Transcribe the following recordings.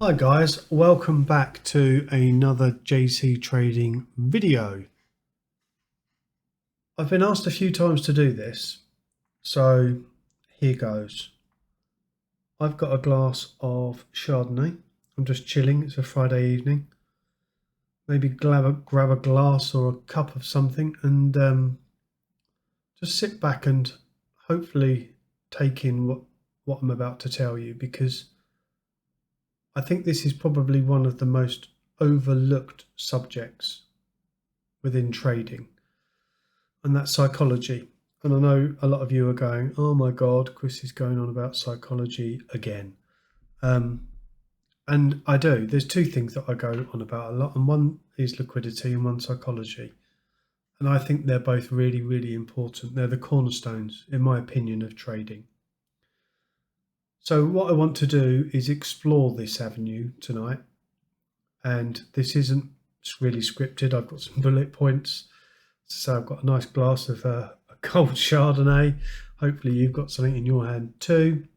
Hi guys, welcome back to another JC Trading video. I've been asked a few times to do this, so here goes. I've got a glass of Chardonnay. I'm just chilling, it's a Friday evening. Maybe grab a glass or a cup of something and just sit back and hopefully take in what I'm about to tell you, because I think this is probably one of the most overlooked subjects within trading, and that's psychology. And I know a lot of you are going, "Oh my God, Chris is going on about psychology again." Um, and I do. There's two things that I go on about a lot, and one is liquidity and one psychology. And I think they're both really, really important. They're the cornerstones, in my opinion, of trading. So, what I want to do is explore this avenue tonight. And this isn't really scripted. I've got some bullet points. So I've got a nice glass of a cold Chardonnay. Hopefully you've got something in your hand too.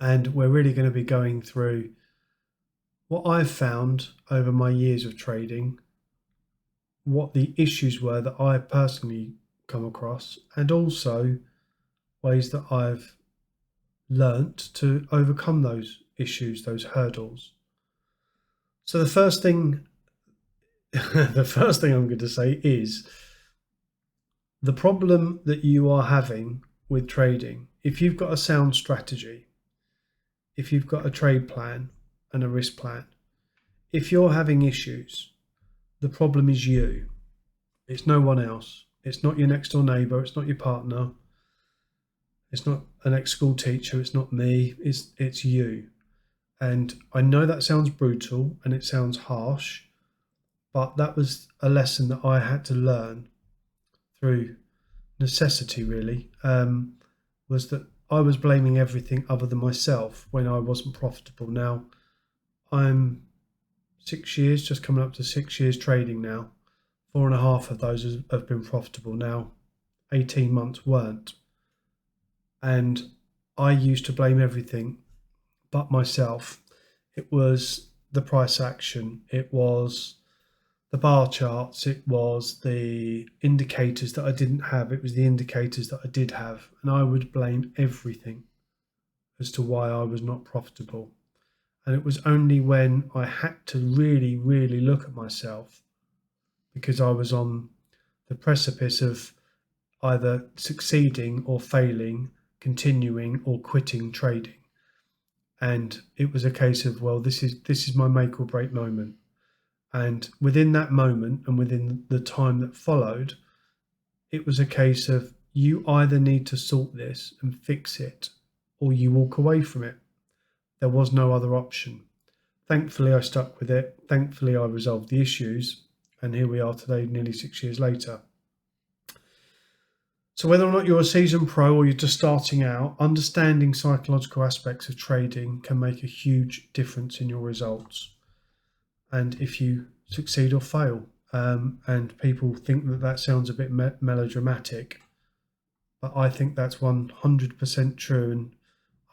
And we're really going to be going through what I've found over my years of trading, what the issues were that I personally come across, and also ways that I've learnt to overcome those issues, those hurdles. So the first thing the first thing I'm going to say is the problem that you are having with trading. If you've got a sound strategy, if you've got a trade plan and a risk plan, if you're having issues, the problem is you. It's no one else. It's not your next door neighbor. It's not your partner. It's not an ex-school teacher. It's not me. It's you. And I know that sounds brutal and it sounds harsh, but that was a lesson that I had to learn through necessity, really. Was that I was blaming everything other than myself when I wasn't profitable. Now, I'm 6 years, just coming up to 6 years trading now. 4.5 of those have been profitable now. 18 months weren't. And I used to blame everything but myself. It was the price action. It was the bar charts. It was the indicators that I didn't have. It was the indicators that I did have. And I would blame everything as to why I was not profitable. And it was only when I had to really, really look at myself, because I was on the precipice of either succeeding or failing, continuing or quitting trading. And it was a case of, well, this is my make or break moment. And within that moment and within the time that followed, it was a case of you either need to sort this and fix it or you walk away from it. There was no other option. Thankfully, I stuck with it. Thankfully, I resolved the issues. And here we are today, nearly 6 years later. So whether or not you're a seasoned pro or you're just starting out, understanding psychological aspects of trading can make a huge difference in your results. And if you succeed or fail, and people think that that sounds a bit melodramatic, but I think that's 100% true.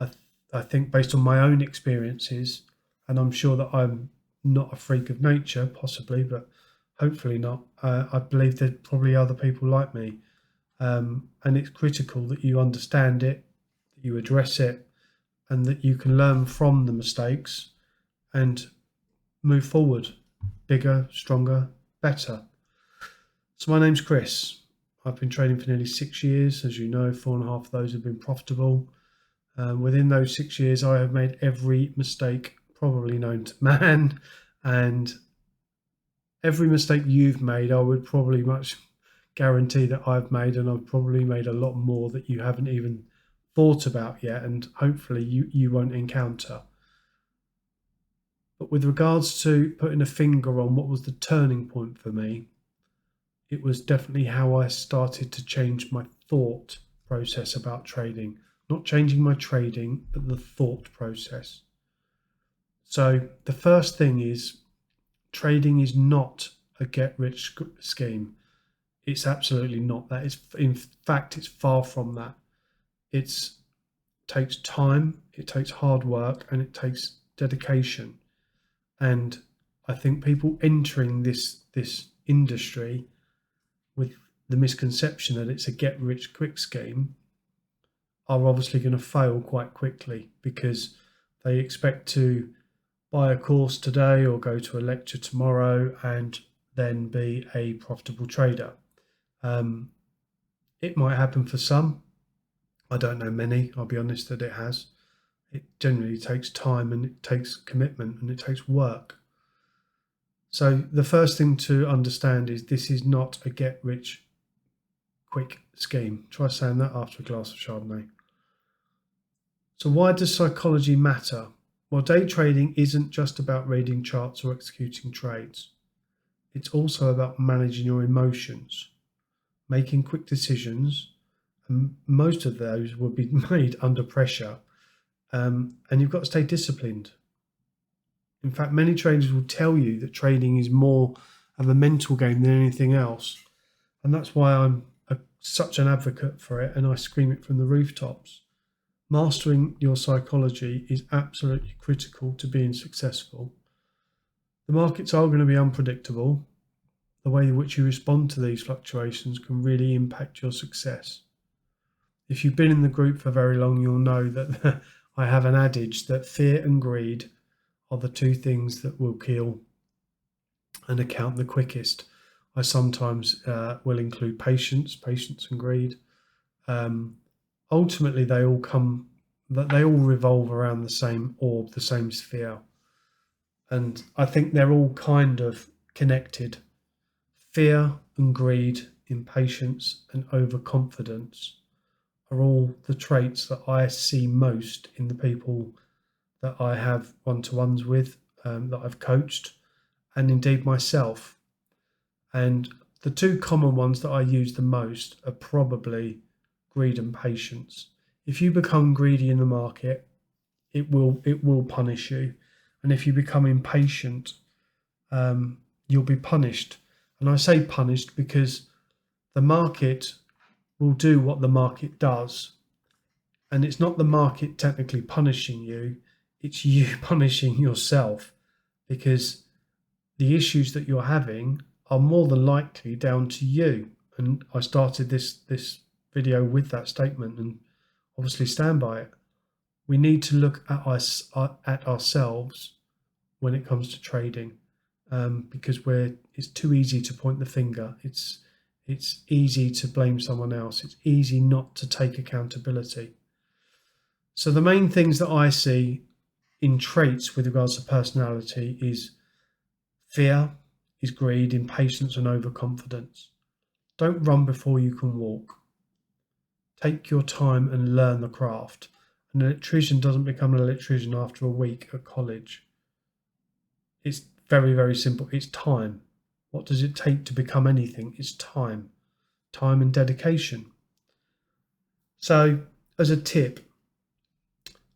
And I think based on my own experiences, and I'm sure that I'm not a freak of nature, possibly, but hopefully not. I believe there's probably other people like me. And it's critical that you understand it, that you address it, and that you can learn from the mistakes and move forward bigger, stronger, better. So my name's Chris. I've been trading for nearly 6 years. As you know, 4.5 of those have been profitable. Within those 6 years, I have made every mistake probably known to man, and every mistake you've made, I would probably much guarantee that I've made, and I've probably made a lot more that you haven't even thought about yet, and hopefully you won't encounter. But with regards to putting a finger on what was the turning point for me, it was definitely how I started to change my thought process about trading. Not changing my trading, but the thought process. So the first thing is, trading is not a get rich scheme. It's absolutely not that. It's, in fact, it's far from that. It takes time, it takes hard work, and it takes dedication. And I think people entering this industry with the misconception that it's a get rich quick scheme are obviously going to fail quite quickly, because they expect to buy a course today or go to a lecture tomorrow and then be a profitable trader. It might happen for some. I don't know many, I'll be honest, that it has. It generally takes time, and it takes commitment, and it takes work. So the first thing to understand is this is not a get rich quick scheme. Try saying that after a glass of Chardonnay. So why does psychology matter? Well, day trading isn't just about reading charts or executing trades. It's also about managing your emotions, making quick decisions, and most of those will be made under pressure. And you've got to stay disciplined. In fact, many traders will tell you that trading is more of a mental game than anything else. And that's why I'm such an advocate for it, and I scream it from the rooftops. Mastering your psychology is absolutely critical to being successful. The markets are going to be unpredictable. The way in which you respond to these fluctuations can really impact your success. If you've been in the group for very long, you'll know that I have an adage that fear and greed are the two things that will kill an account the quickest. I sometimes will include patience and greed. Ultimately, they all revolve around the same orb, the same sphere. And I think they're all kind of connected. Fear and greed, impatience and overconfidence are all the traits that I see most in the people that I have one-to-ones with, that I've coached, and indeed myself. And the two common ones that I use the most are probably greed and patience. If you become greedy in the market, it will punish you. And if you become impatient, you'll be punished. And I say punished because the market will do what the market does. And it's not the market technically punishing you, it's you punishing yourself, because the issues that you're having are more than likely down to you. And I started this video with that statement, and obviously stand by it. We need to look at ourselves when it comes to trading, because it's too easy to point the finger. It's easy to blame someone else. It's easy not to take accountability. So the main things that I see in traits with regards to personality is fear, is greed, impatience and overconfidence. Don't run before you can walk. Take your time and learn the craft. An electrician doesn't become an electrician after a week at college. It's very, very simple. It's time. What does it take to become anything? It's time. Time and dedication. So, as a tip,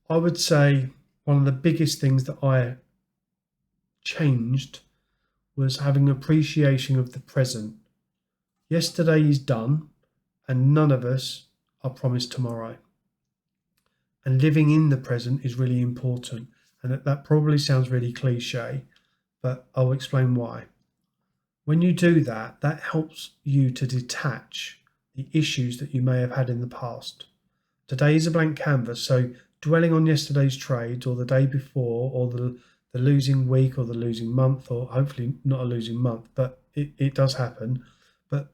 I would say one of the biggest things that I changed was having appreciation of the present. Yesterday is done, and none of us are promised tomorrow. And living in the present is really important. And that probably sounds really cliche, but I'll explain why. When you do that, that helps you to detach the issues that you may have had in the past. Today is a blank canvas, so dwelling on yesterday's trades or the day before or the losing week or the losing month, or hopefully not a losing month, but it does happen. But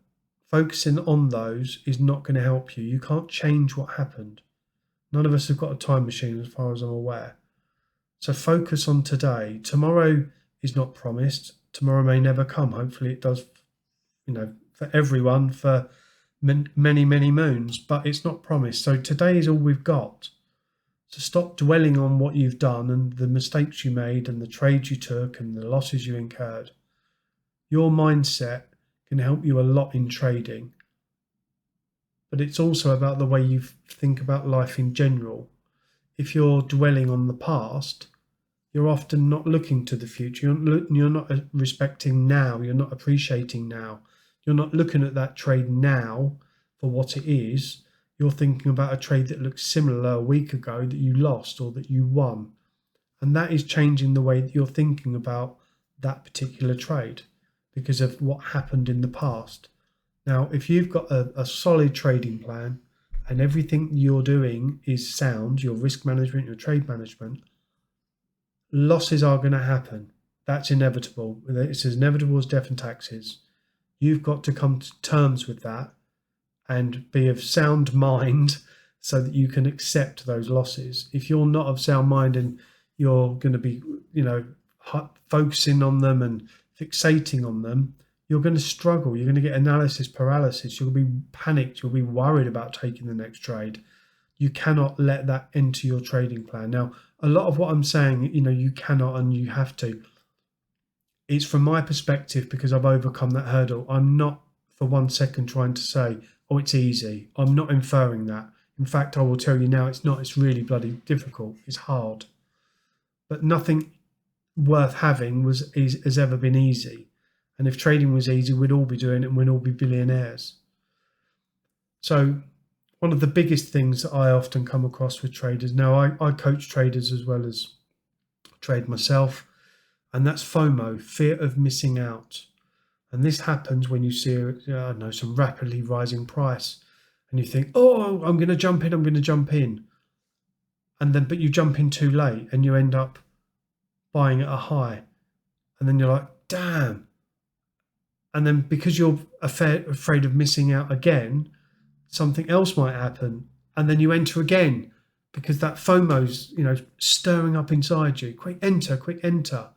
focusing on those is not going to help you. You can't change what happened. None of us have got a time machine as far as I'm aware. So focus on today. Tomorrow is not promised. Tomorrow may never come. Hopefully it does, for everyone, for many, many moons, but it's not promised. So today is all we've got. So stop dwelling on what you've done and the mistakes you made and the trades you took and the losses you incurred. Your mindset can help you a lot in trading, but it's also about the way you think about life in general. If you're dwelling on the past, you're often not looking to the future. You're not respecting now. You're not appreciating now. You're not looking at that trade now for what it is. You're thinking about a trade that looks similar a week ago that you lost or that you won. And that is changing the way that you're thinking about that particular trade because of what happened in the past. Now, if you've got a solid trading plan and everything you're doing is sound, your risk management, your trade management, losses are going to happen. That's inevitable. It's as inevitable as death and taxes. You've got to come to terms with that and be of sound mind so that you can accept those losses. If you're not of sound mind and you're going to be, focusing on them and fixating on them, you're going to struggle. You're going to get analysis paralysis. You'll be panicked. You'll be worried about taking the next trade. You cannot let that into your trading plan. Now, a lot of what I'm saying, you cannot and you have to. It's from my perspective because I've overcome that hurdle. I'm not for 1 second trying to say, oh, it's easy. I'm not inferring that. In fact, I will tell you now, it's not. It's really bloody difficult. It's hard. But nothing worth having has ever been easy. And if trading was easy, we'd all be doing it and we'd all be billionaires. So one of the biggest things that I often come across with traders, now I coach traders as well as trade myself, and that's FOMO, fear of missing out. And this happens when you see, some rapidly rising price and you think, oh, I'm going to jump in. But you jump in too late and you end up buying at a high. And then you're like, damn. And then because you're afraid of missing out again, something else might happen. And then you enter again because that FOMO's, stirring up inside you. Quick enter.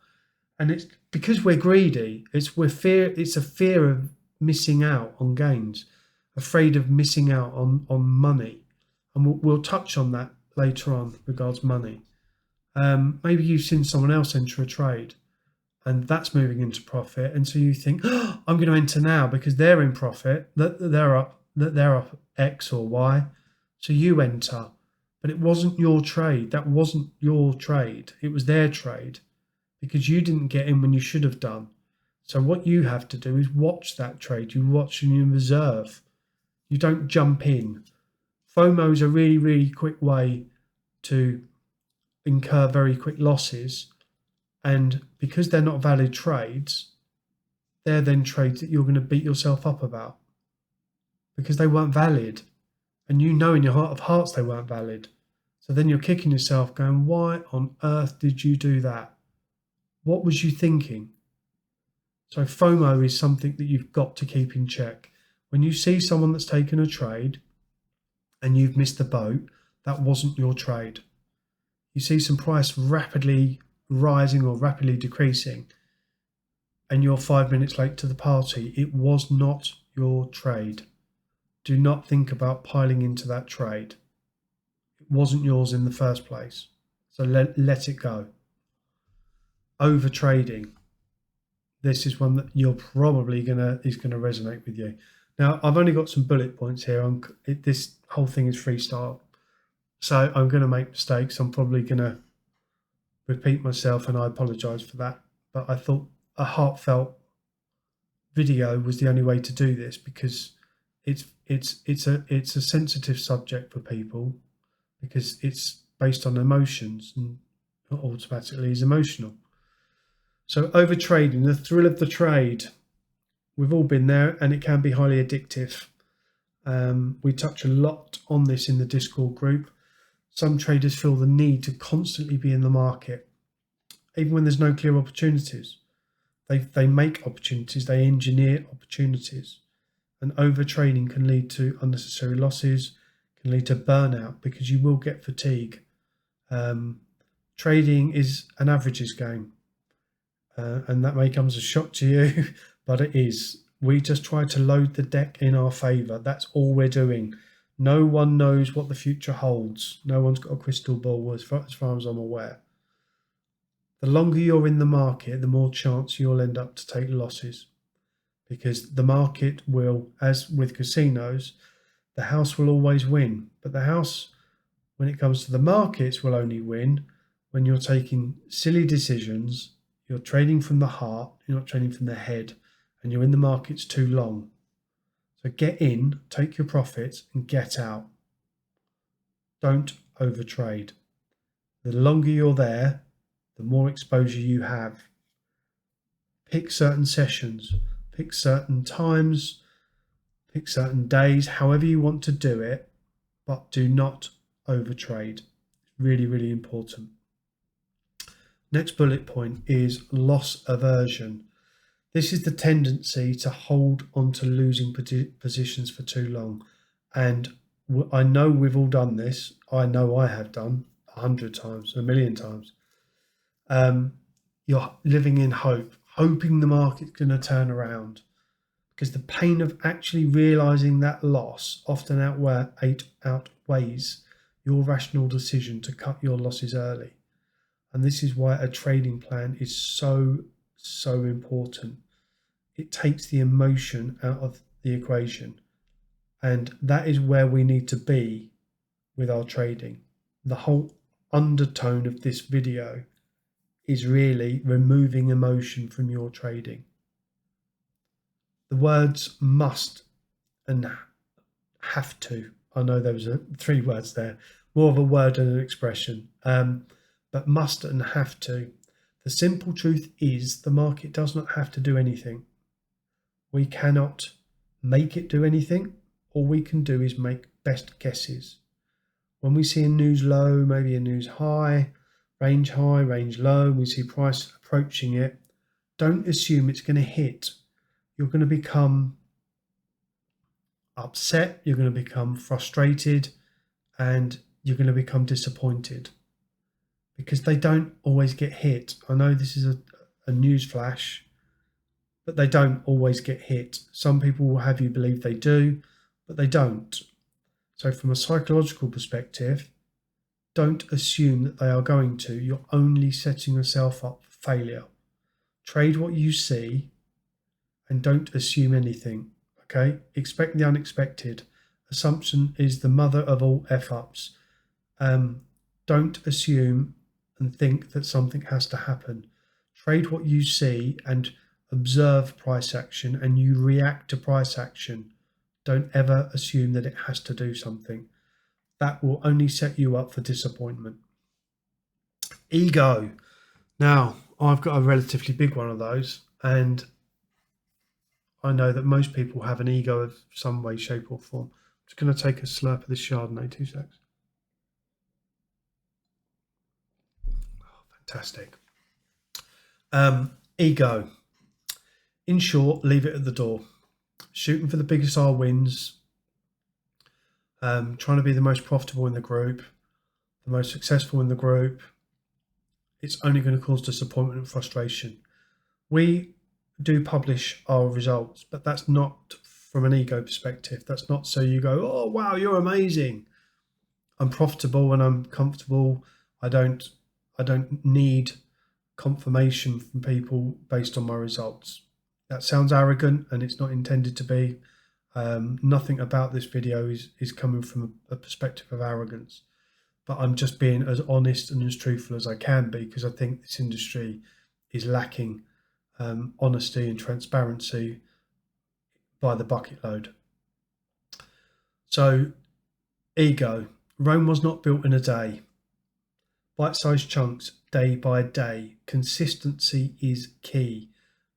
And it's because we're greedy. It's a fear of missing out on gains, afraid of missing out on money. And we'll touch on that later on regards money. Maybe you've seen someone else enter a trade and that's moving into profit. And so you think, oh, I'm going to enter now because they're in profit, that they're up X or Y. So you enter, but it wasn't your trade. That wasn't your trade. It was their trade because you didn't get in when you should have done. So what you have to do is watch that trade. You watch and you reserve. You don't jump in. FOMO is a really, really quick way to incur very quick losses. And because they're not valid trades, they're then trades that you're going to beat yourself up about because they weren't valid. And you know in your heart of hearts they weren't valid. So then you're kicking yourself going, why on earth did you do that? What was you thinking? So FOMO is something that you've got to keep in check. When you see someone that's taken a trade and you've missed the boat, that wasn't your trade. You see some price rapidly rising or rapidly decreasing and you're 5 minutes late to the party, it was not your trade. Do not think about piling into that trade. It wasn't yours in the first place. So let it go. Over trading. This is one that you're probably is going to resonate with you. Now, I've only got some bullet points here. This whole thing is freestyle. So I'm going to make mistakes. I'm probably going to repeat myself and I apologize for that. But I thought a heartfelt video was the only way to do this because it's a sensitive subject for people because it's based on emotions and automatically is emotional. So over trading, the thrill of the trade, we've all been there and it can be highly addictive. We touch a lot on this in the Discord group. Some traders feel the need to constantly be in the market, even when there's no clear opportunities. They make opportunities, they engineer opportunities. And over trading can lead to unnecessary losses, can lead to burnout because you will get fatigue. Trading is an averages game. And that may come as a shock to you, but it is. We just try to load the deck in our favour. That's all we're doing. No one knows what the future holds. No one's got a crystal ball as far as I'm aware. The longer you're in the market, the more chance you'll end up to take losses. Because the market will, as with casinos, the house will always win. But the house, when it comes to the markets, will only win when you're taking silly decisions. You're trading from the heart, you're not trading from the head, and you're in the markets too long. So get in, take your profits, and get out. Don't overtrade. The longer you're there, the more exposure you have. Pick certain sessions, pick certain times, pick certain days, however you want to do it, but do not overtrade. Really, really important. Next bullet point is loss aversion. This is the tendency to hold on to losing positions for too long. And I know we've all done this. I know I have done 100 times, 1,000,000 times. You're living in hope, hoping the market's going to turn around, because the pain of actually realizing that loss often outweighs your rational decision to cut your losses early. And this is why a trading plan is so important. It takes the emotion out of the equation. And that is where we need to be with our trading. The whole undertone of this video is really removing emotion from your trading. The words must and have to. I know there was 3 words there, more of a word than an expression. But must and have to. The simple truth is the market does not have to do anything. We cannot make it do anything. All we can do is make best guesses. When we see a news low, maybe a news high, range low, we see price approaching it, don't assume it's going to hit. You're going to become upset, you're going to become frustrated, and you're going to become disappointed, because they don't always get hit. I know this is a news flash, but they don't always get hit. Some people will have you believe they do, but they don't. So from a psychological perspective, don't assume that they are going to. You're only setting yourself up for failure. Trade what you see and don't assume anything, okay? Expect the unexpected. Assumption is the mother of all F-ups. Don't assume and think that something has to happen. Trade what you see and observe price action, and you react to price action. Don't ever assume that it has to do something. That will only set you up for disappointment. Ego. Now, I've got a relatively big one of those, and I know that most people have an ego of some way, shape or form. I'm just going to take a slurp of this Chardonnay, 2 secs. Fantastic. Ego. In short, leave it at the door. Shooting for the biggest R wins. Trying to be the most profitable in the group, the most successful in the group. It's only going to cause disappointment and frustration. We do publish our results, but that's not from an ego perspective. That's not so you go, oh wow, you're amazing. I'm profitable and I'm comfortable. I don't need confirmation from people based on my results. That sounds arrogant, and it's not intended to be. Nothing about this video is coming from a perspective of arrogance, but I'm just being as honest and as truthful as I can be, because I think this industry is lacking honesty and transparency by the bucket load. So, ego. Rome was not built in a day. Bite-sized chunks, day by day. Consistency is key.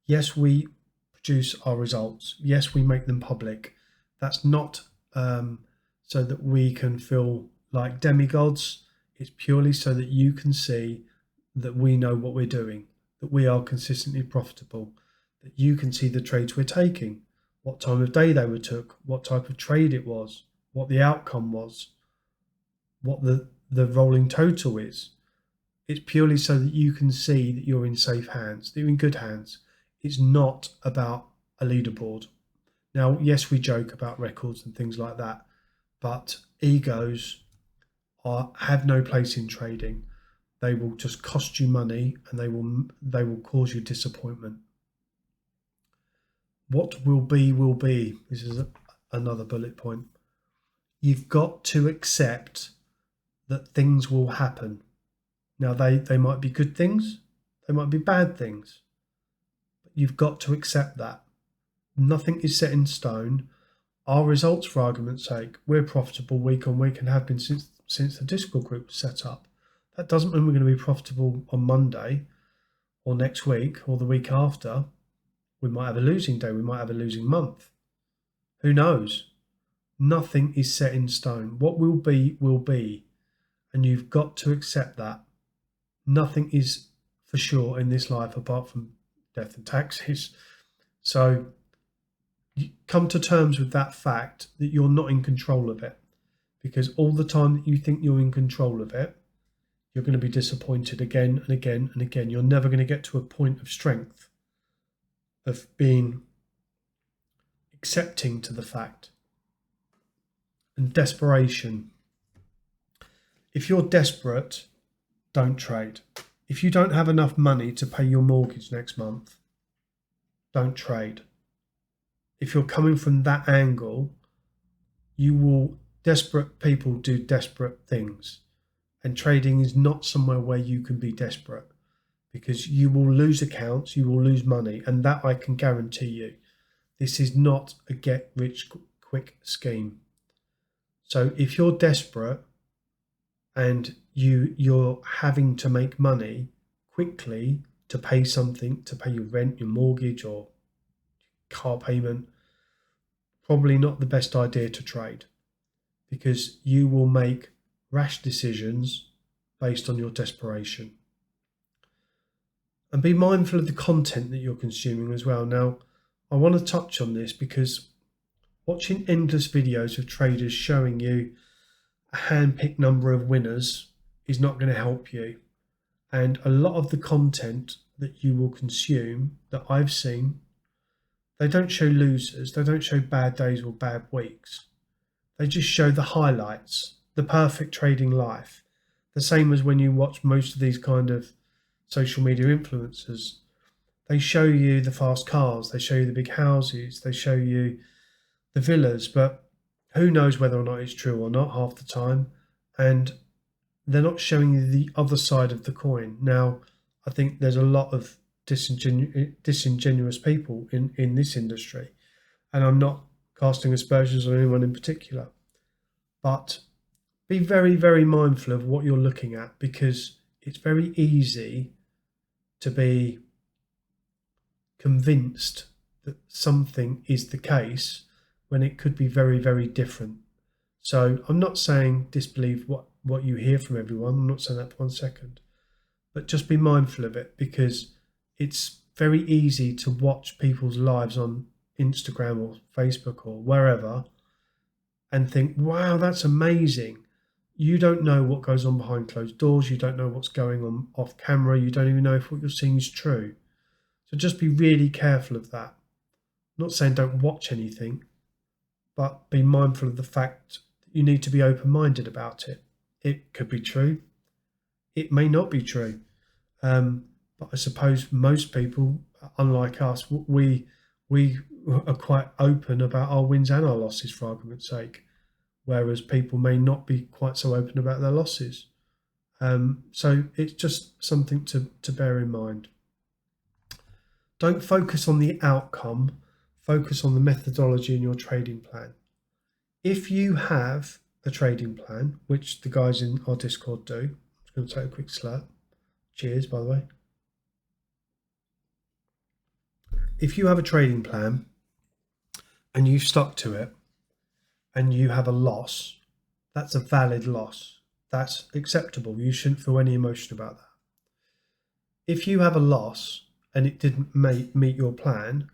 Yes, we produce our results. Yes, we make them public. That's not so that we can feel like demigods. It's purely so that you can see that we know what we're doing, that we are consistently profitable, that you can see the trades we're taking, what time of day they were took, what type of trade it was, what the outcome was, what the rolling total is. It's purely so that you can see that you're in safe hands, that you're in good hands. It's not about a leaderboard. Now, yes, we joke about records and things like that, but egos have no place in trading. They will just cost you money, and they will cause you disappointment. What will be will be. This is another bullet point. You've got to accept that things will happen. Now, they might be good things, they might be bad things, but you've got to accept that. Nothing is set in stone. Our results, for argument's sake, we're profitable week on week and have been since the Discord group was set up. That doesn't mean we're going to be profitable on Monday or next week or the week after. We might have a losing day. We might have a losing month. Who knows? Nothing is set in stone. What will be, will be. And you've got to accept that. Nothing is for sure in this life apart from death and taxes. So you come to terms with that fact that you're not in control of it. Because all the time that you think you're in control of it, you're going to be disappointed again and again and again. You're never going to get to a point of strength, of being accepting to the fact. And desperation. If you're desperate, don't trade. If you don't have enough money to pay your mortgage next month, don't trade. If you're coming from that angle, desperate people do desperate things. And trading is not somewhere where you can be desperate, because you will lose accounts, you will lose money, and that I can guarantee you. This is not a get-rich-quick scheme. So if you're desperate and you're having to make money quickly to pay something, to pay your rent, your mortgage, or car payment, probably not the best idea to trade, because you will make rash decisions based on your desperation. And be mindful of the content that you're consuming as well. Now, I want to touch on this because watching endless videos of traders showing you a hand-picked number of winners is not going to help you. And a lot of the content that you will consume that I've seen, they don't show losers, they don't show bad days or bad weeks. They just show the highlights, the perfect trading life. The same as when you watch most of these kind of social media influencers. They show you the fast cars, they show you the big houses, they show you the villas, but who knows whether or not it's true or not half the time. And they're not showing you the other side of the coin. Now, I think there's a lot of disingenuous people in this industry, and I'm not casting aspersions on anyone in particular, but be very, very mindful of what you're looking at, because it's very easy to be convinced that something is the case when it could be very, very different. So I'm not saying disbelieve what you hear from everyone. I'm not saying that for 1 second. But just be mindful of it, because it's very easy to watch people's lives on Instagram or Facebook or wherever and think, wow, that's amazing. You don't know what goes on behind closed doors. You don't know what's going on off camera. You don't even know if what you're seeing is true. So just be really careful of that. I'm not saying don't watch anything, but be mindful of the fact that you need to be open-minded about it. It could be true. It may not be true. But I suppose most people, unlike us, we are quite open about our wins and our losses, for argument's sake, whereas people may not be quite so open about their losses. So it's just something to bear in mind. Don't focus on the outcome, focus on the methodology in your trading plan. If you have a trading plan, which the guys in our Discord do, I'm just going to take a quick slurp. Cheers, by the way. If you have a trading plan and you've stuck to it and you have a loss, that's a valid loss. That's acceptable. You shouldn't feel any emotion about that. If you have a loss and it didn't meet your plan,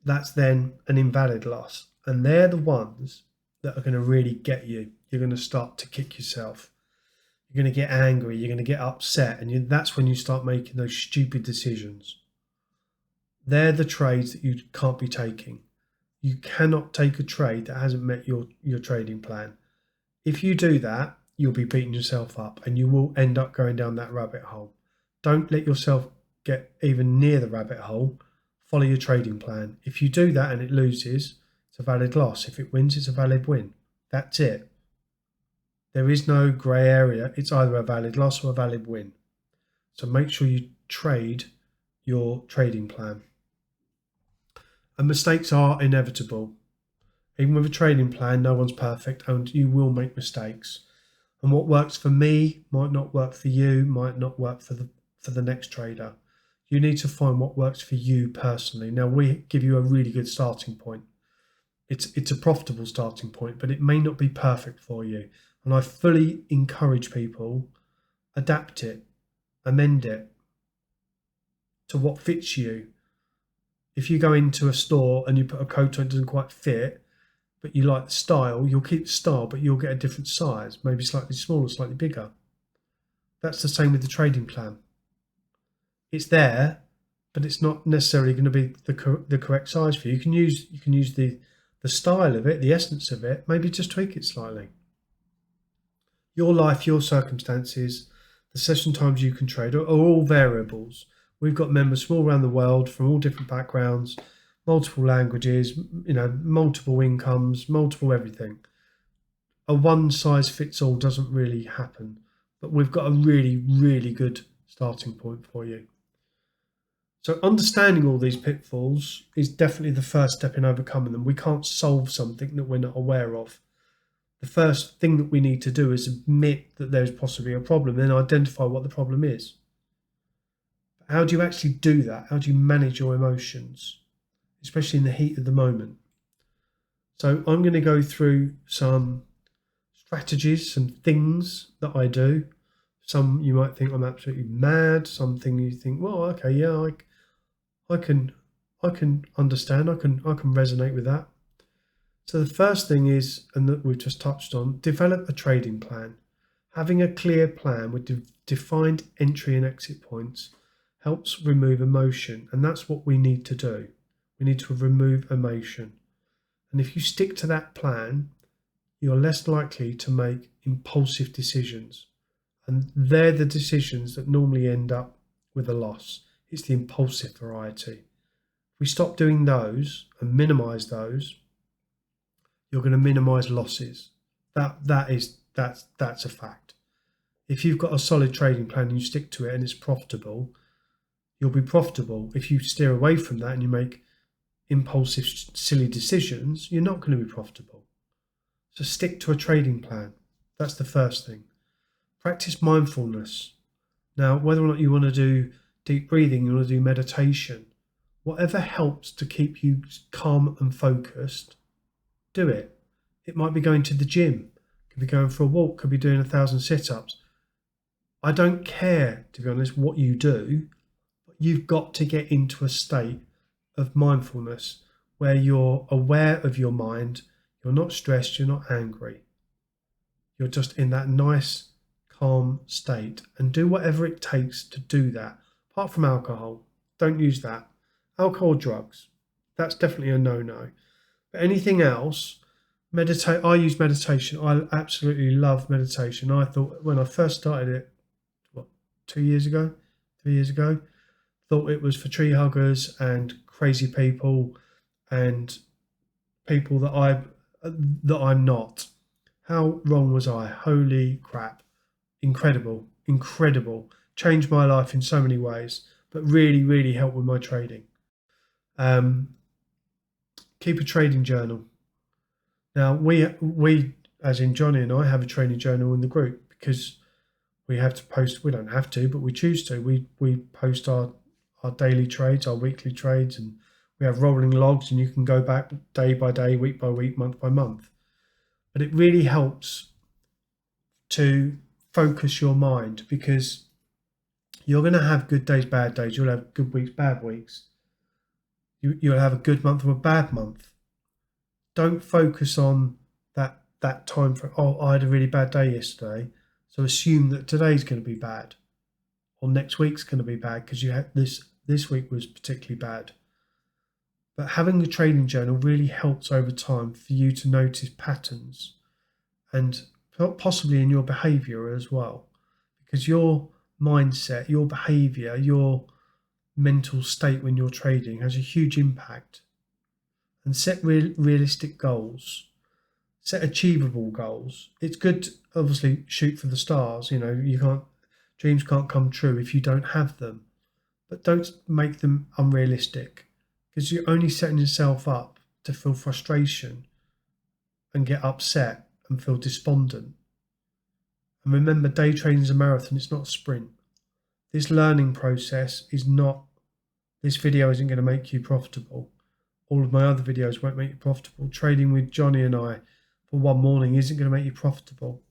that's then an invalid loss. And they're the ones that are going to really get you. You're going to start to kick yourself. You're going to get angry. You're going to get upset. And that's when you start making those stupid decisions. They're the trades that you can't be taking. You cannot take a trade that hasn't met your trading plan. If you do that, you'll be beating yourself up and you will end up going down that rabbit hole. Don't let yourself get even near the rabbit hole. Follow your trading plan. If you do that and it loses, it's a valid loss. If it wins, it's a valid win. That's it. There is no grey area. It's either a valid loss or a valid win. So make sure you trade your trading plan. And mistakes are inevitable. Even with a trading plan, no one's perfect and you will make mistakes. And what works for me might not work for you, might not work for the next trader. You need to find what works for you personally. Now, we give you a really good starting point. It's a profitable starting point, but it may not be perfect for you. And I fully encourage people, adapt it, amend it to what fits you. If you go into a store and you put a coat on, it doesn't quite fit, but you like the style, you'll keep the style, but you'll get a different size, maybe slightly smaller, slightly bigger. That's the same with the trading plan. It's there, but it's not necessarily going to be the correct size for you. You can use the style of it, the essence of it, maybe just tweak it slightly. Your life, your circumstances, the session times you can trade are all variables. We've got members from all around the world, from all different backgrounds, multiple languages, multiple incomes, multiple everything. A one size fits all doesn't really happen, but we've got a really, really good starting point for you. So understanding all these pitfalls is definitely the first step in overcoming them. We can't solve something that we're not aware of. The first thing that we need to do is admit that there's possibly a problem, then identify what the problem is. How do you actually do that? How do you manage your emotions, especially in the heat of the moment? So I'm going to go through some strategies, some things that I do. Some you might think I'm absolutely mad. Something you think, well, okay, yeah, I can understand. I can resonate with that. So the first thing is, and that we've just touched on, develop a trading plan. Having a clear plan with defined entry and exit points helps remove emotion, and that's what we need to do. We need to remove emotion. And if you stick to that plan, you're less likely to make impulsive decisions. And they're the decisions that normally end up with a loss. It's the impulsive variety. If we stop doing those and minimize those, you're going to minimize losses. That's a fact. If you've got a solid trading plan and you stick to it and it's profitable, you'll be profitable. If you steer away from that and you make impulsive, silly decisions, you're not going to be profitable. So stick to a trading plan. That's the first thing. Practice mindfulness. Now, whether or not you want to do deep breathing, you want to do meditation, whatever helps to keep you calm and focused, do it. It might be going to the gym, could be going for a walk, could be doing 1,000 sit-ups. I don't care, to be honest, what you do, but you've got to get into a state of mindfulness where you're aware of your mind, you're not stressed, you're not angry. You're just in that nice, calm state, and do whatever it takes to do that. Apart from alcohol, don't use that. Alcohol, drugs, that's definitely a no-no. But anything else, meditate. I use meditation. I absolutely love meditation. I thought when I first started it, 3 years ago, thought it was for tree huggers and crazy people and people that I'm not. How wrong was I? Holy crap. Incredible. Changed my life in so many ways, but really, really helped with my trading. Keep a trading journal. Now, we, as in Johnny and I, have a trading journal in the group because we have to post. We don't have to, but we choose to. We post our daily trades, our weekly trades, and we have rolling logs, and you can go back day by day, week by week, month by month. But it really helps to focus your mind because you're going to have good days, bad days. You'll have good weeks, bad weeks. You'll have a good month or a bad month. Don't focus on that time for, oh, I had a really bad day yesterday, so assume that today's going to be bad or next week's going to be bad because you had this week was particularly bad. But having a trading journal really helps over time for you to notice patterns and possibly in your behavior as well, because your mindset, your behavior, your mental state when you're trading has a huge impact. And set realistic goals, set achievable goals. It's good to obviously shoot for the stars. Dreams can't come true if you don't have them, but don't make them unrealistic because you're only setting yourself up to feel frustration and get upset and feel despondent. And remember, day trading is a marathon, it's not a sprint. This learning process is not, this video isn't going to make you profitable. All of my other videos won't make you profitable. Trading with Johnny and I for one morning isn't going to make you profitable.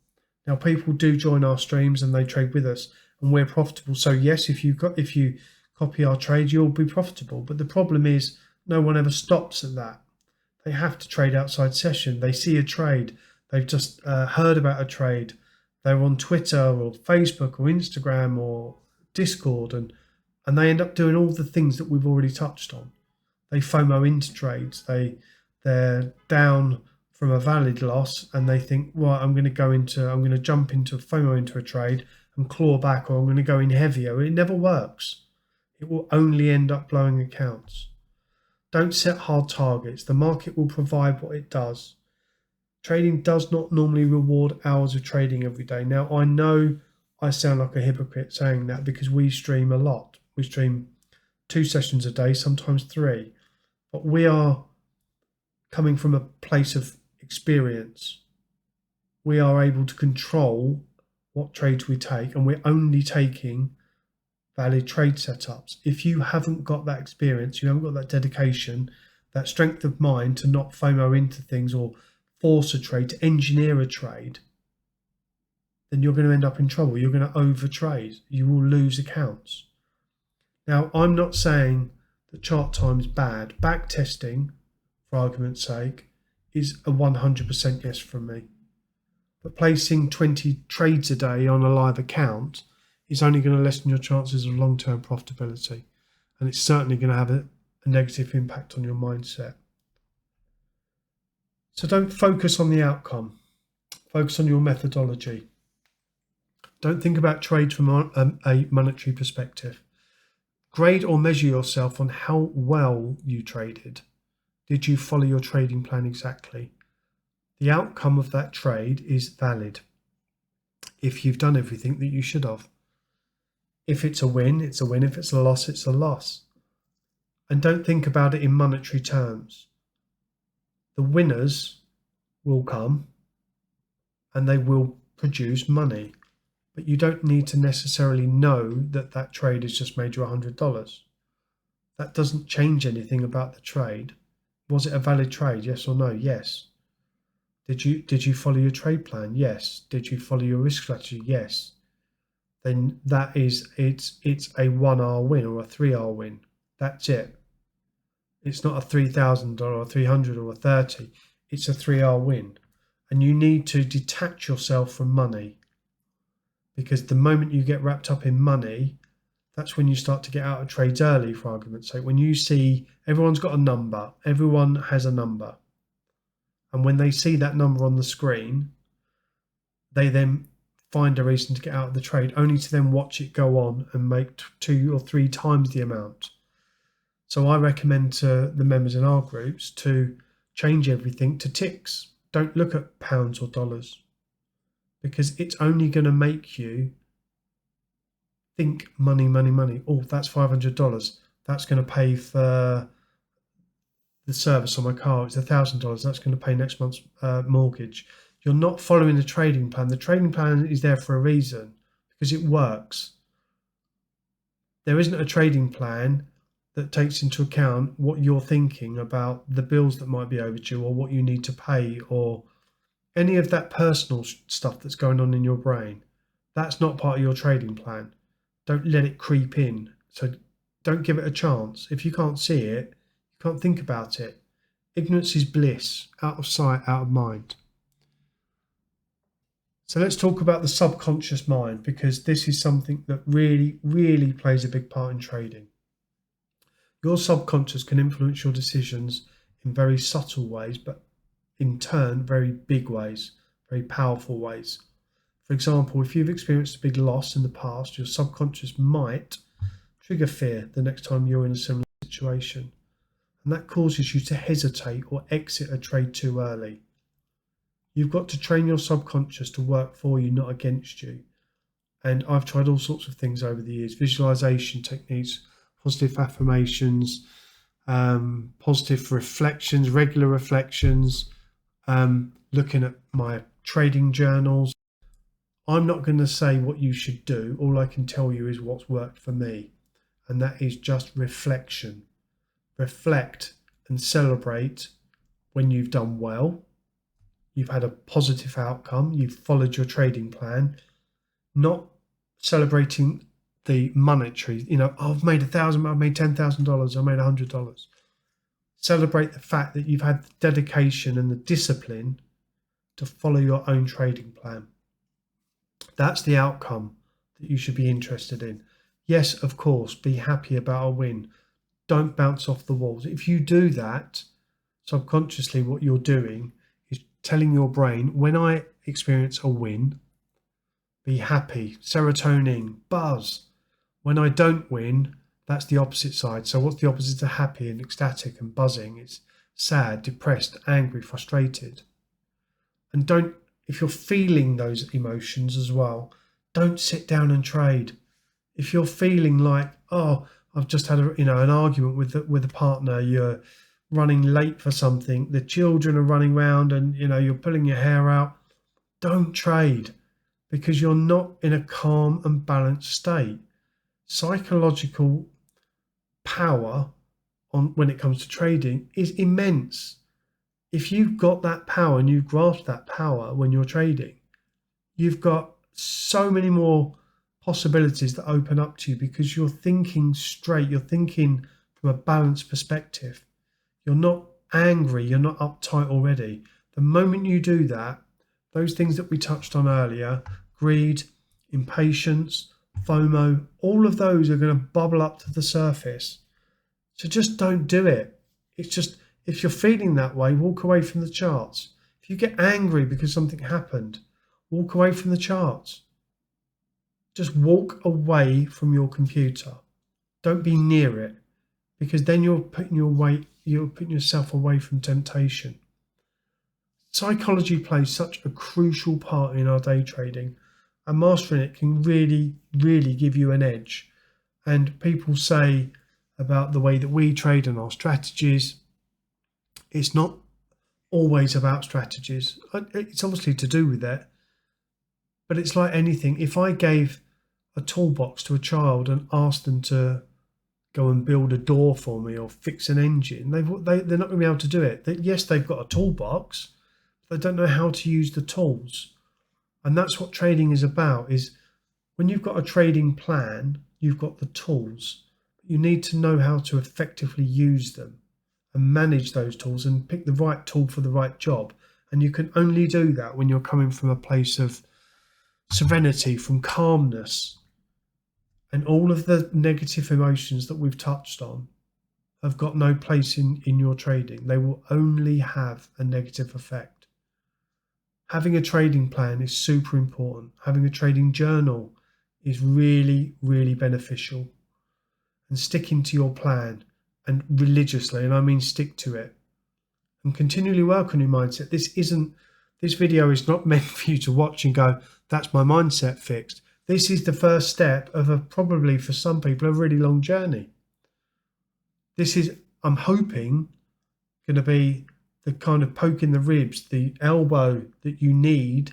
Now, people do join our streams and they trade with us, and we're profitable. So yes, if you copy our trade, you'll be profitable. But the problem is, no one ever stops at that. They have to trade outside session. They see a trade. They've just heard about a trade. They're on Twitter or Facebook or Instagram or Discord, and they end up doing all the things that we've already touched on. They FOMO into trades. They're down from a valid loss and they think, well, I'm going to jump into FOMO into a trade and claw back, or I'm going to go in heavier. It never works. It will only end up blowing accounts. Don't set hard targets. The market will provide what it does. Trading does not normally reward hours of trading every day. Now, I know I sound like a hypocrite saying that because we stream a lot. We stream 2 sessions a day, sometimes 3. But we are coming from a place of experience. We are able to control what trades we take, and we're only taking valid trade setups. If you haven't got that experience, you haven't got that dedication, that strength of mind to not FOMO into things or force a trade, to engineer a trade, then you're going to end up in trouble. You're going to overtrade. You will lose accounts. Now, I'm not saying that chart time is bad. Back testing, for argument's sake, is a 100% yes from me. But placing 20 trades a day on a live account is only going to lessen your chances of long-term profitability. And it's certainly going to have a negative impact on your mindset. So don't focus on the outcome. Focus on your methodology. Don't think about trades from a monetary perspective. Grade or measure yourself on how well you traded. Did you follow your trading plan exactly? The outcome of that trade is valid if you've done everything that you should have. If it's a win, it's a win. If it's a loss, it's a loss. And don't think about it in monetary terms. The winners will come and they will produce money. But you don't need to necessarily know that that trade has just made you $100. That doesn't change anything about the trade. Was it a valid trade? Yes or no? Yes. Did you follow your trade plan? Yes. Did you follow your risk strategy? Yes. Then that is it's a 1R win or a 3R win. That's it. It's not a $3,000 or a 300 or a 30. It's a 3R win. And you need to detach yourself from money. Because the moment you get wrapped up in money, that's when you start to get out of trades early, for argument's sake. When you see everyone's got a number, everyone has a number. And when they see that number on the screen, they then find a reason to get out of the trade, only to then watch it go on and make 2 or 3 times the amount. So I recommend to the members in our groups to change everything to ticks. Don't look at pounds or dollars, because it's only going to make you think money, money, money. Oh, that's $500. That's going to pay for the service on my car. It's $1,000. That's going to pay next month's mortgage. You're not following the trading plan. The trading plan is there for a reason, because it works. There isn't a trading plan that takes into account what you're thinking about the bills that might be overdue, or what you need to pay, or any of that personal stuff that's going on in your brain. That's not part of your trading plan. Don't let it creep in. So don't give it a chance. If you can't see it, you can't think about it. Ignorance is bliss, out of sight, out of mind. So let's talk about the subconscious mind, because this is something that really, really plays a big part in trading. Your subconscious can influence your decisions in very subtle ways, but in turn, very big ways, very powerful ways. For example, if you've experienced a big loss in the past, your subconscious might trigger fear the next time you're in a similar situation. And that causes you to hesitate or exit a trade too early. You've got to train your subconscious to work for you, not against you. And I've tried all sorts of things over the years: visualization techniques, positive affirmations, positive reflections, regular reflections, looking at my trading journals. I'm not going to say what you should do. All I can tell you is what's worked for me. And that is just reflection. Reflect and celebrate when you've done well. You've had a positive outcome. You've followed your trading plan. Not celebrating the monetary, oh, I've made $1,000, I've made $10,000, I made $100. Celebrate the fact that you've had the dedication and the discipline to follow your own trading plan. That's the outcome that you should be interested in. Yes, of course, be happy about a win. Don't bounce off the walls. If you do that, subconsciously what you're doing is telling your brain, when I experience a win, be happy, serotonin, buzz. When I don't win, that's the opposite side. So what's the opposite to happy and ecstatic and buzzing? It's sad, depressed, angry, frustrated. And if you're feeling those emotions as well, don't sit down and trade. If you're feeling like, oh, I've just had an argument with a partner, you're running late for something, the children are running around and you're pulling your hair out, don't trade, because you're not in a calm and balanced state. Psychological power when it comes to trading is immense. If you've got that power and you've grasped that power when you're trading, you've got so many more possibilities that open up to you because you're thinking straight, you're thinking from a balanced perspective. You're not angry, you're not uptight already. The moment you do that, those things that we touched on earlier, greed, impatience, FOMO, all of those are going to bubble up to the surface. So just don't do it. It's just, if you're feeling that way, walk away from the charts. If you get angry because something happened, walk away from the charts. Just walk away from your computer. Don't be near it, because then you're putting yourself away from temptation. Psychology plays such a crucial part in our day trading, and mastering it can really, really give you an edge. And people say about the way that we trade and our strategies, it's not always about strategies. It's obviously to do with that, but it's like anything. If I gave a toolbox to a child and asked them to go and build a door for me or fix an engine, they're not going to be able to do it. Yes, they've got a toolbox, but they don't know how to use the tools. And that's what trading is about, is when you've got a trading plan, you've got the tools. You need to know how to effectively use them and manage those tools and pick the right tool for the right job. And you can only do that when you're coming from a place of serenity, from calmness. And all of the negative emotions that we've touched on have got no place in your trading. They will only have a negative effect. Having a trading plan is super important. Having a trading journal is really, really beneficial. And sticking to your plan, and religiously, and I mean stick to it, and continually work on your mindset. This video is not meant for you to watch and go, that's my mindset fixed. This is the first step of probably for some people, a really long journey. This is, I'm hoping, going to be the kind of poke in the ribs, the elbow that you need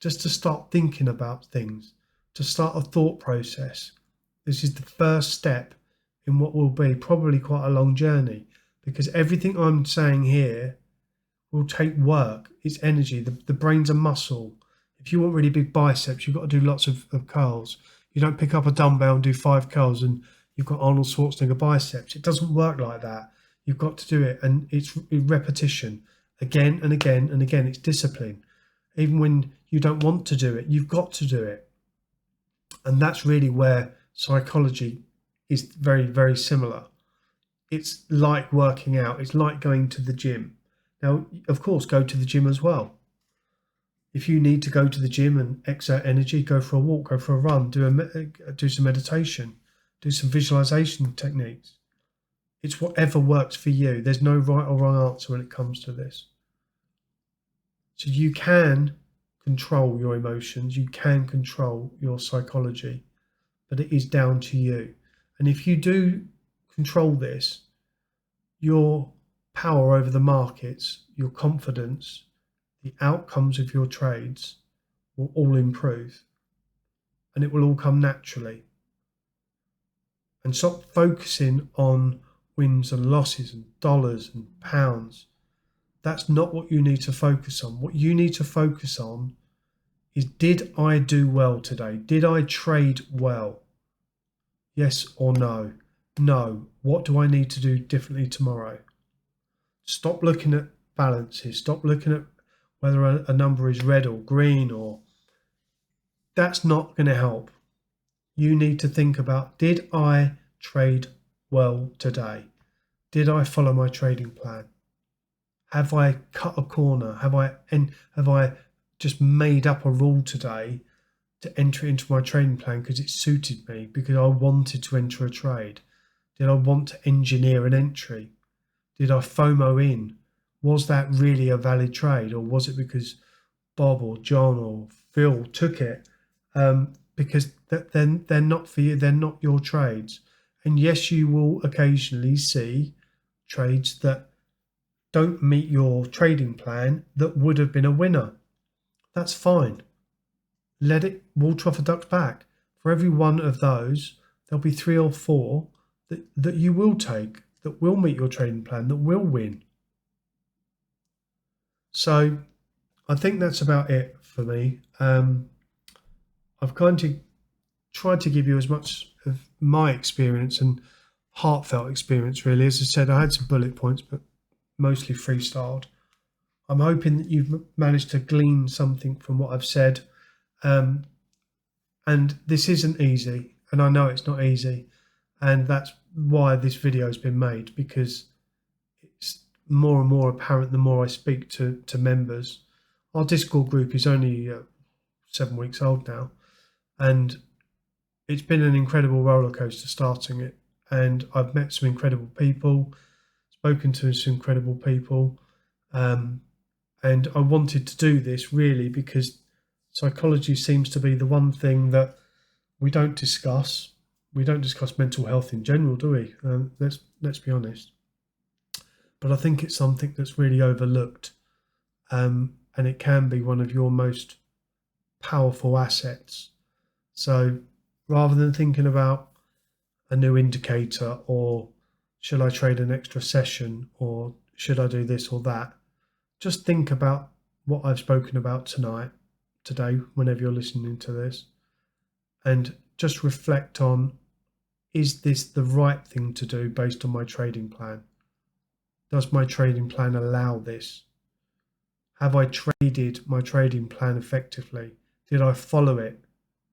just to start thinking about things, to start a thought process. This is the first step in what will be probably quite a long journey, because everything I'm saying here will take work. It's energy. The brain's a muscle. If you want really big biceps, you've got to do lots of curls. You don't pick up a dumbbell and do 5 curls and you've got Arnold Schwarzenegger biceps. It doesn't work like that. You've got to do it, and it's repetition again and again and again. It's discipline. Even when you don't want to do it, you've got to do it. And that's really where psychology is very, very similar. It's like working out. It's like going to the gym. Now, of course, go to the gym as well. If you need to go to the gym and exert energy, go for a walk, go for a run, do some meditation, do some visualization techniques. It's whatever works for you. There's no right or wrong answer when it comes to this. So you can control your emotions, you can control your psychology, but it is down to you. And if you do control this, your power over the markets, your confidence, the outcomes of your trades will all improve, and it will all come naturally. And stop focusing on wins and losses and dollars and pounds. That's not what you need to focus on. What you need to focus on is, did I do well today? Did I trade well? Yes or no? No. What do I need to do differently tomorrow? Stop looking at balances. Stop looking at whether a number is red or green, or that's not going to help. You need to think about, did I trade well today? Did I follow my trading plan? Have I cut a corner? Have I just made up a rule today to enter it into my trading plan because it suited me, because I wanted to enter a trade? Did I want to engineer an entry? Did I FOMO in? Was that really a valid trade, or was it because Bob or John or Phil took it? Because they're not for you, they're not your trades. And yes, you will occasionally see trades that don't meet your trading plan that would have been a winner. That's fine. Let it water off a duck's back. For every one of those, there'll be 3 or 4 that you will take, that will meet your trading plan, that will win. So I think that's about it for me. I've kind of tried to give you as much of my experience and heartfelt experience, really. As I said, I had some bullet points, but mostly freestyled. I'm hoping that you've managed to glean something from what I've said. And this isn't easy, and I know it's not easy. And that's why this video has been made, because it's more and more apparent the more I speak to members. Our Discord group is only 7 weeks old now, and it's been an incredible roller coaster starting it. And I've met some incredible people, spoken to some incredible people, and I wanted to do this really because psychology seems to be the one thing that we don't discuss. We don't discuss mental health in general, do we? Let's be honest. But I think it's something that's really overlooked, and it can be one of your most powerful assets. So rather than thinking about a new indicator, or should I trade an extra session, or should I do this or that, just think about what I've spoken about today, whenever you're listening to this, and just reflect on, is this the right thing to do based on my trading plan? Does my trading plan allow this? Have I traded my trading plan effectively? Did I follow it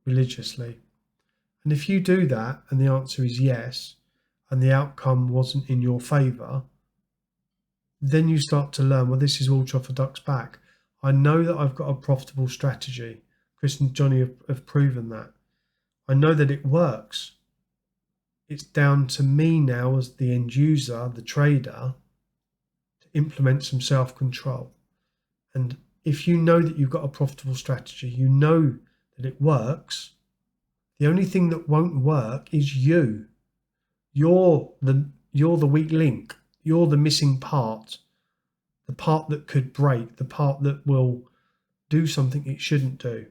religiously? And if you do that and the answer is yes, and the outcome wasn't in your favour, then you start to learn, well, this is water off a duck's back. I know that I've got a profitable strategy. Chris and Johnny have proven that. I know that it works. It's down to me now as the end user, the trader, to implement some self-control. And if you know that you've got a profitable strategy, you know that it works, the only thing that won't work is you. You're the weak link. You're the missing part, the part that could break, the part that will do something it shouldn't do.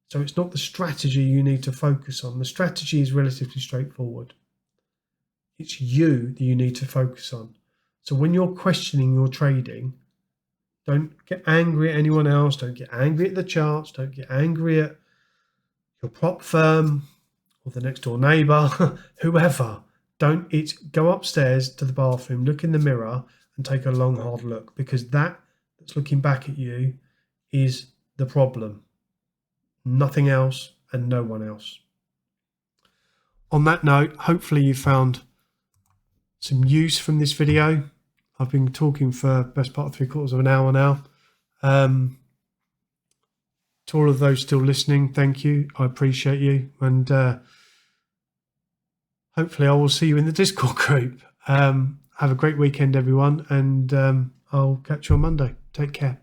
So it's not the strategy you need to focus on. The strategy is relatively straightforward. It's you that you need to focus on. So when you're questioning your trading, don't get angry at anyone else. Don't get angry at the charts. Don't get angry at your prop firm or the next door neighbour, whoever. Go upstairs to the bathroom, look in the mirror and take a long, hard look, because that's looking back at you is the problem. Nothing else and no one else. On that note, hopefully you found some use from this video. I've been talking for the best part of 3/4 of an hour now. To all of those still listening, thank you. I appreciate you. And hopefully I will see you in the Discord group. Have a great weekend, everyone. And I'll catch you on Monday. Take care.